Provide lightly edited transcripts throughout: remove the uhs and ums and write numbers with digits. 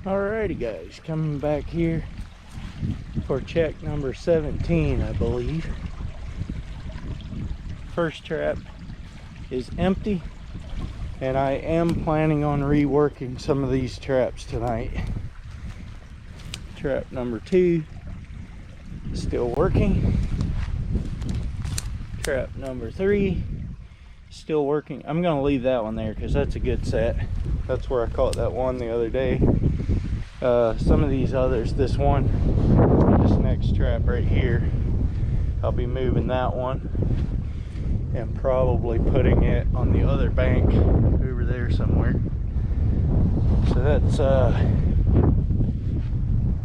Alrighty guys, coming back here for check number 17, I believe. First trap is empty, and I am planning on reworking some of these traps tonight. Trap number 2 still working. Trap number 3 still working. I'm gonna leave that one there because that's a good set. That's where I caught that one the other day. Some of these others, this next trap right here, I'll be moving that one and probably putting it on the other bank over there somewhere. So that's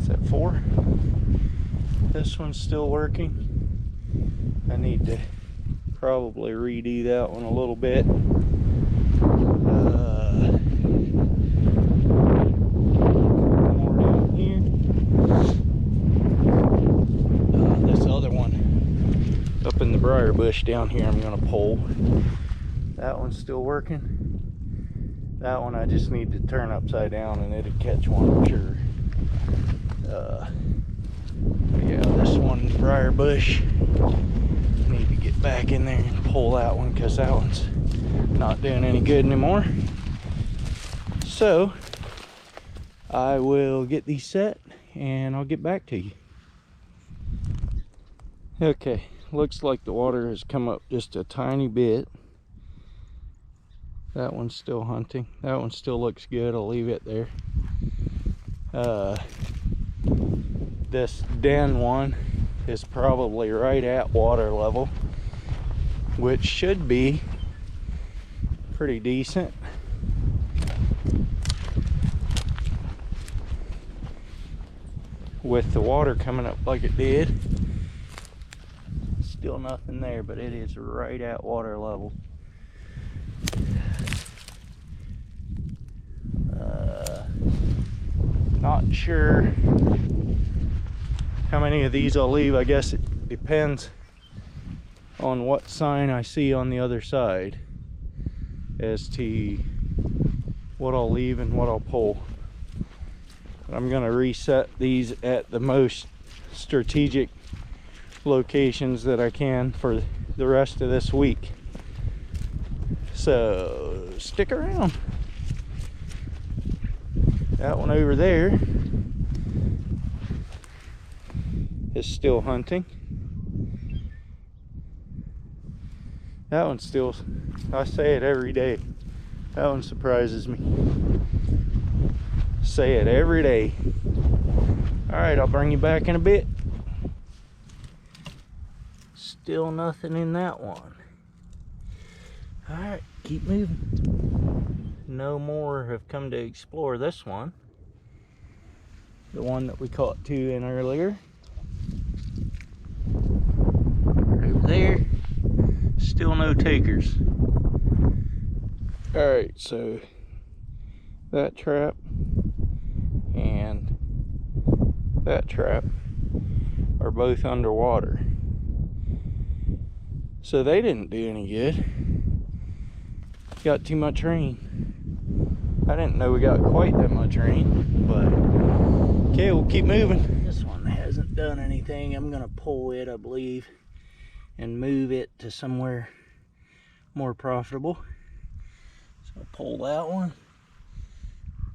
is that 4? This one's still working. I need to probably redo that one a little bit. More down here. This other one up in the briar bush down here, I'm gonna pull. That one's still working. That one I just need to turn upside down and it'll catch one, I'm sure. Yeah, this one, briar bush, need to get back in there and pull that one because that one's not doing any good anymore. So I will get these set and I'll get back to you. Okay, looks like the water has come up just a tiny bit. That one's still hunting. That one still looks good. I'll leave it there. This den one is probably right at water level, which should be pretty decent. With the water coming up like it did. Still nothing there, but it is right at water level. Not sure how many of these I'll leave. I guess it depends on what sign I see on the other side as to what I'll leave and what I'll pull. I'm gonna reset these at the most strategic locations that I can for the rest of this week. So stick around. That one over there is still hunting. That one's still, I say it every day. That one surprises me. Say it every day. All right, I'll bring you back in a bit. Still nothing in that one. All right, keep moving. No more have come to explore this one. The one that we caught 2 in earlier. Over there, still no takers. All right, so that trap and that trap are both underwater. So they didn't do any good. Got too much rain. I didn't know we got quite that much rain, but okay, we'll keep moving. This one hasn't done anything. I'm gonna pull it, I believe, and move it to somewhere more profitable. So I'll pull that one,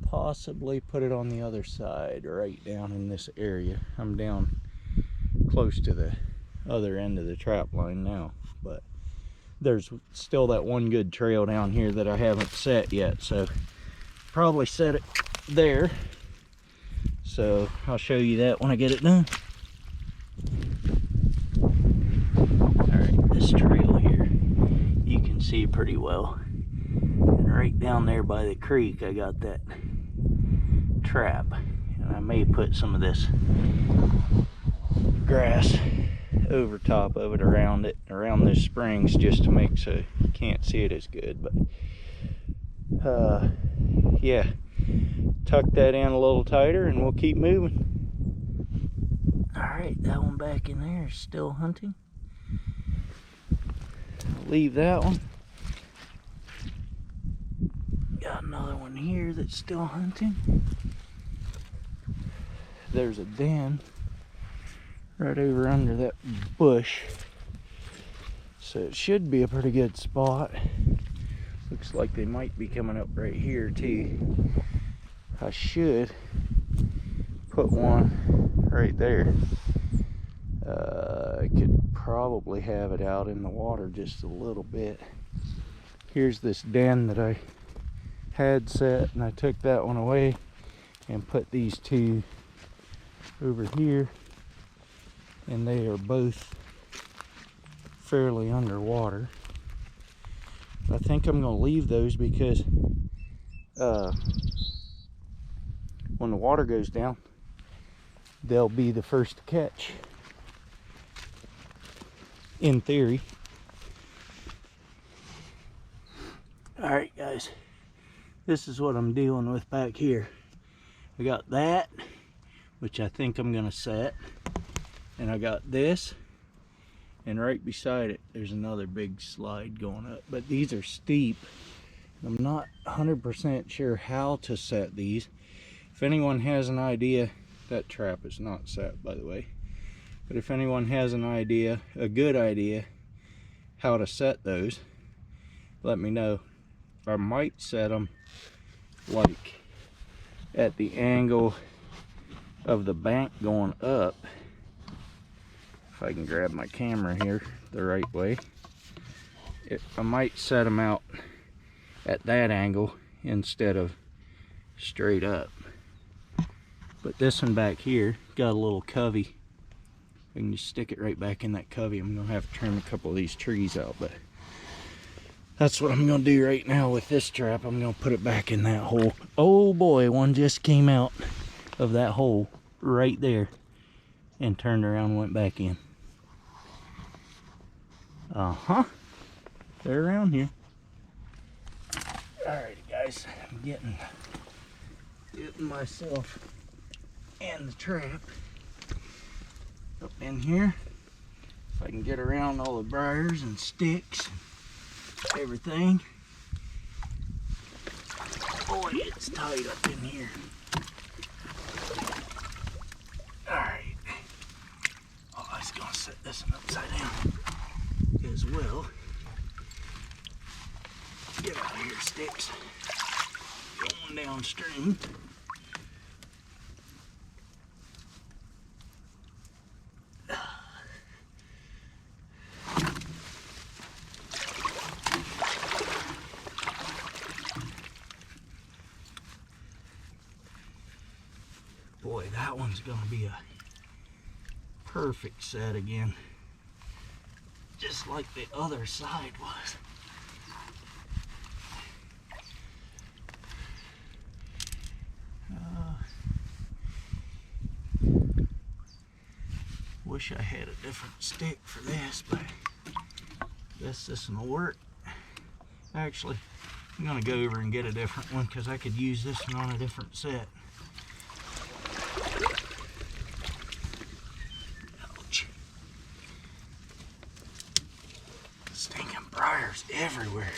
possibly put it on the other side, right down in this area. I'm down close to the other end of the trap line now, but there's still that one good trail down here that I haven't set yet, so probably set it there. So I'll show you that when I get it done. All right, this trail here you can see pretty well, and right down there by the creek I got that trap, and I may put some of this grass over top of it, around those springs, just to make so you can't see it as good. But yeah, tuck that in a little tighter and we'll keep moving. All right, that one back in there is still hunting. I'll leave that one. Got another one here that's still hunting. there's a den right over under that bush. So it should be a pretty good spot. Looks like they might be coming up right here too. I should put one right there. I could probably have it out in the water just a little bit. Here's this den that I had set, and I took that one away and put these two over here, and they are both fairly underwater. I think I'm going to leave those because when the water goes down, they'll be the first to catch, in theory. Alright guys, this is what I'm dealing with back here. I got that, which I think I'm going to set, and I got this, and right beside it there's another big slide going up, but these are steep. I'm not 100% sure how to set these. If anyone has an idea, that trap is not set by the way, but if anyone has an idea, a good idea, how to set those, let me know. I might set them like at the angle of the bank going up. If I can grab my camera here the right way, I might set them out at that angle instead of straight up. But this one back here got a little covey. I can just stick it right back in that covey. I'm gonna have to trim a couple of these trees out, but that's what I'm gonna do right now with this trap. I'm gonna put it back in that hole. Oh boy, one just came out of that hole right there and turned around and went back in. They're around here. Alrighty guys, I'm getting myself and the trap up in here. If I can get around all the briars and sticks and everything. Boy, it's tight up in here. Alright. Oh, I was gonna set this one upside down as well. Get out of here, sticks. Going downstream. Boy, that one's gonna be a perfect set again, just like the other side was. Wish I had a different stick for this, but I guess this one will work. Actually, I'm gonna go over and get a different one because I could use this one on a different set. Ouch. Stinking briars everywhere.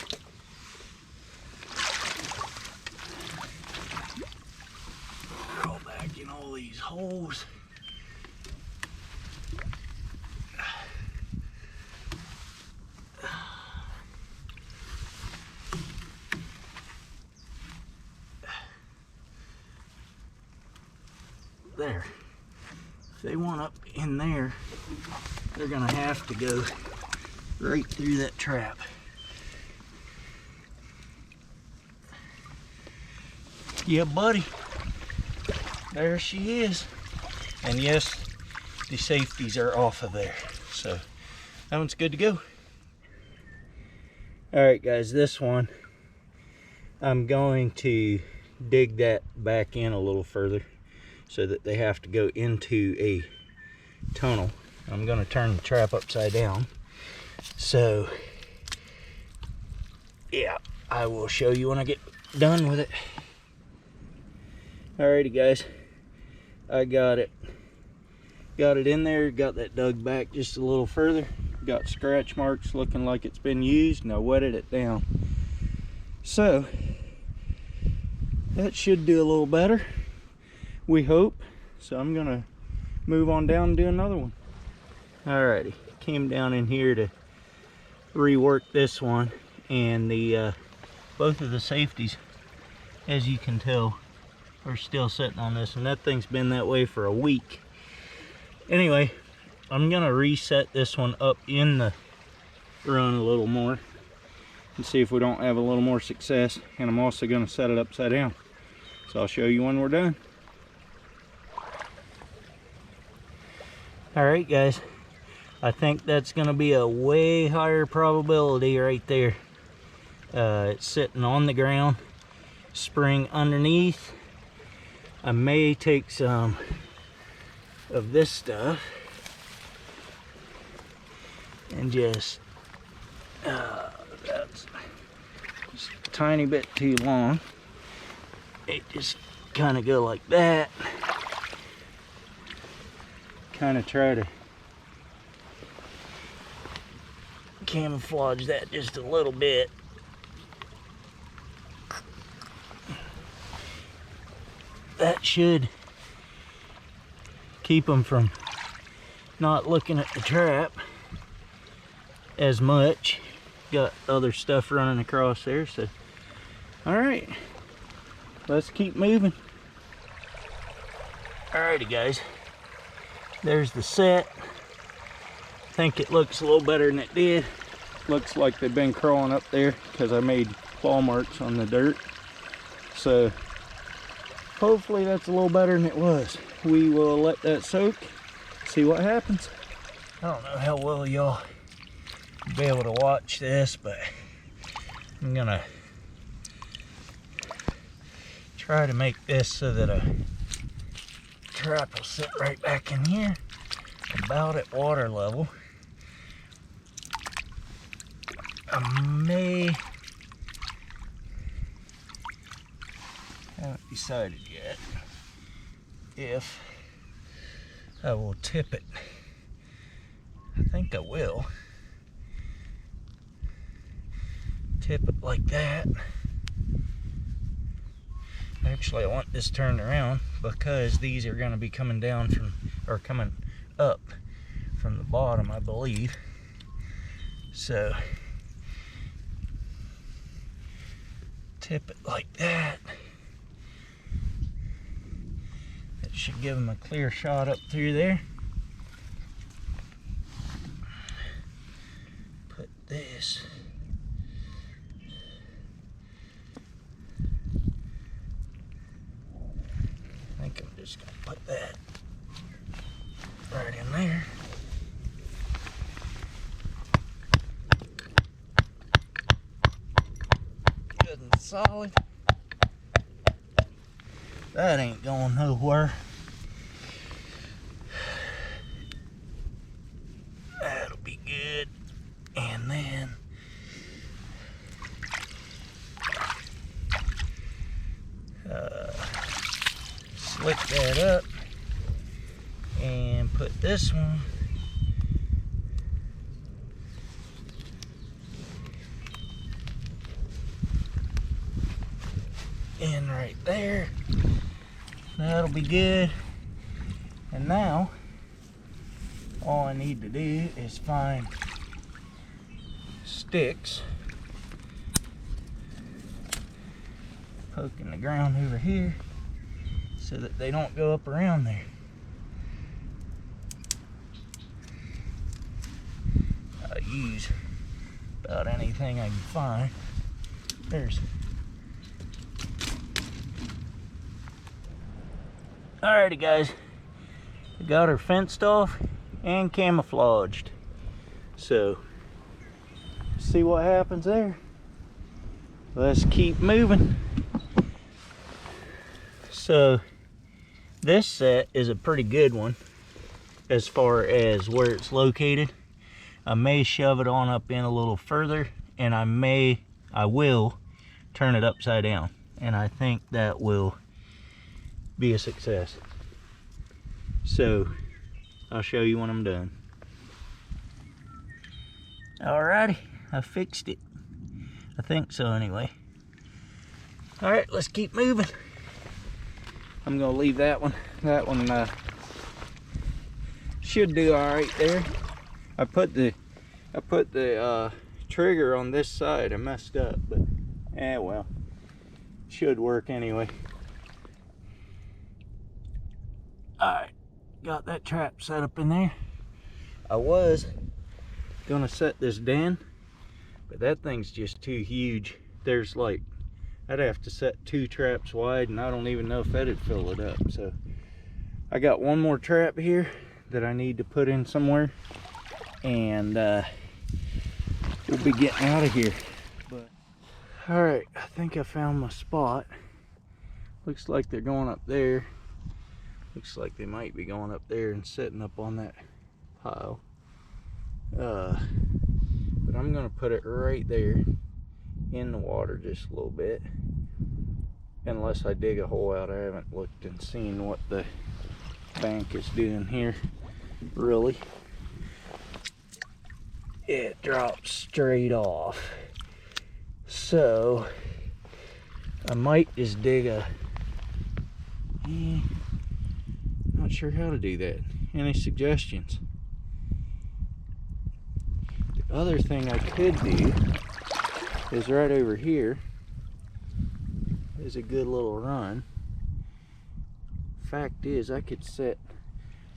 Crawl back in all these holes. There. If they want up in there, they're gonna have to go right through that trap. Yeah, buddy. There she is. And yes, the safeties are off of there. So that one's good to go. Alright guys, this one, I'm going to dig that back in a little further, so that they have to go into a tunnel. I'm going to turn the trap upside down. So, yeah, I will show you when I get done with it. Alrighty guys, I got it. Got it in there, got that dug back just a little further. Got scratch marks looking like it's been used, and I wetted it down. So, that should do a little better. We hope. So I'm gonna move on down and do another one. Alrighty, came down in here to rework this one, and the both of the safeties, as you can tell, are still sitting on this, and that thing's been that way for a week. Anyway, I'm gonna reset this one up in the run a little more and see if we don't have a little more success, and I'm also gonna set it upside down. So I'll show you when we're done. All right, guys, I think that's gonna be a way higher probability right there. It's sitting on the ground, spring underneath. I may take some of this stuff and just that's just a tiny bit too long. It just kind of go like that. Kind of try to camouflage that just a little bit. That should keep them from not looking at the trap as much. Got other stuff running across there, so all right, let's keep moving. Alrighty, guys, there's the set. I think it looks a little better than it did. Looks like they've been crawling up there because I made claw marks on the dirt, so hopefully that's a little better than it was. We will let that soak, see what happens. I don't know how well y'all be able to watch this, but I'm gonna try to make this so that a trap will sit right back in here about at water level. I haven't decided yet if I will tip it. I think I will tip it like that. Actually, I want this turned around because these are going to be coming down from, or coming up from the bottom, I believe. So tip it like that. That should give them a clear shot up through there. Put this I think I'm just gonna put that right in there. Good and solid. That ain't going nowhere. That'll be good. And then slick that up and put this one in right there. That'll be good. And now all I need to do is find sticks, poking the ground over here so that they don't go up around there. I use about anything I can find. There's alrighty, guys, we got her fenced off and camouflaged, so see what happens there. Let's keep moving. So this set is a pretty good one as far as where it's located. I may shove it on up in a little further, and I will turn it upside down, and I think that will be a success. So I'll show you when I'm done. Alrighty, I fixed it. I think so anyway. Alright, let's keep moving. I'm gonna leave that one. That one should do all right there. I put the trigger on this side. I messed up, but well, should work anyway. All right, got that trap set up in there. I was gonna set this den, but that thing's just too huge. There's like, I'd have to set 2 traps wide, and I don't even know if that'd fill it up. So I got one more trap here that I need to put in somewhere, and we'll be getting out of here. But all right, I think I found my spot. Looks like they're going up there. Looks like they might be going up there and setting up on that pile. But I'm gonna put it right there in the water just a little bit, unless I dig a hole out. I haven't looked and seen what the bank is doing here really. It drops straight off, so I might just dig a not sure how to do that. Any suggestions? The other thing I could do is right over here is a good little run. Fact is, I could set,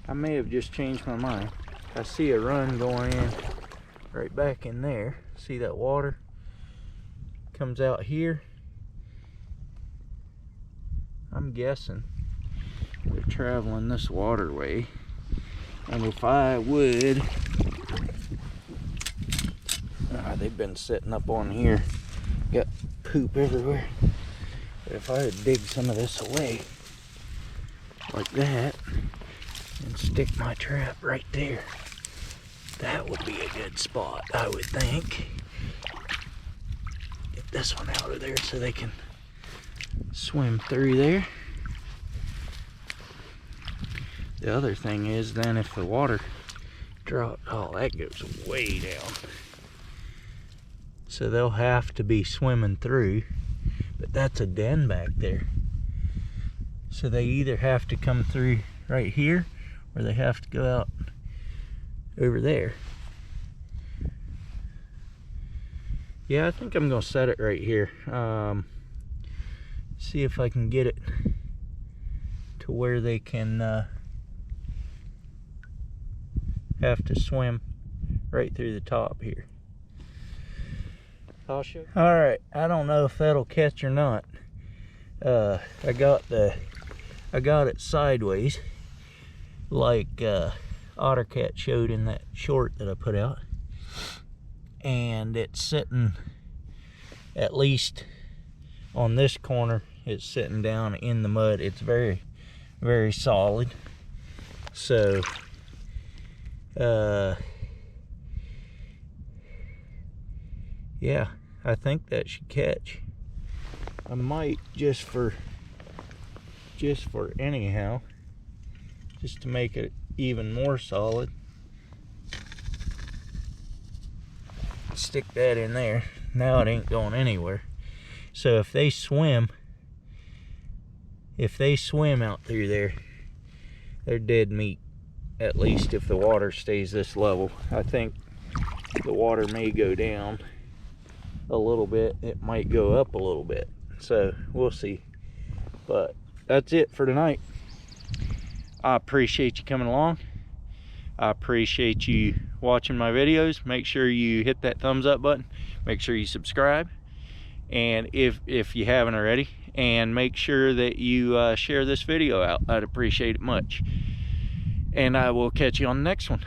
I may have just changed my mind. I see a run going in right back in there. See that water comes out here? I'm guessing they're traveling this waterway, and if I would, they've been sitting up on here, got poop everywhere. But if I would dig some of this away like that and stick my trap right there, that would be a good spot, I would think. Get this one out of there so they can swim through there. The other thing is, then if the water drops, oh, that goes way down. So they'll have to be swimming through, but that's a den back there. So they either have to come through right here, or they have to go out over there. Yeah, I think I'm gonna set it right here. See if I can get it to where they can have to swim right through the top here. I'll show you. All right, I don't know if that'll catch or not. I got it sideways, like Ottercat showed in that short that I put out, and it's sitting, at least on this corner, it's sitting down in the mud. It's very, very solid. So yeah, I think that should catch. I might just for anyhow, just to make it even more solid, stick that in there. Now it ain't going anywhere. So if they swim out through there, they're dead meat. At least if the water stays this level. I think the water may go down a little bit. It might go up a little bit. So we'll see. But that's it for tonight. I appreciate you coming along. I appreciate you watching my videos. Make sure you hit that thumbs up button. Make sure you subscribe. And if you haven't already, and make sure that you share this video out. I'd appreciate it much. And I will catch you on the next one.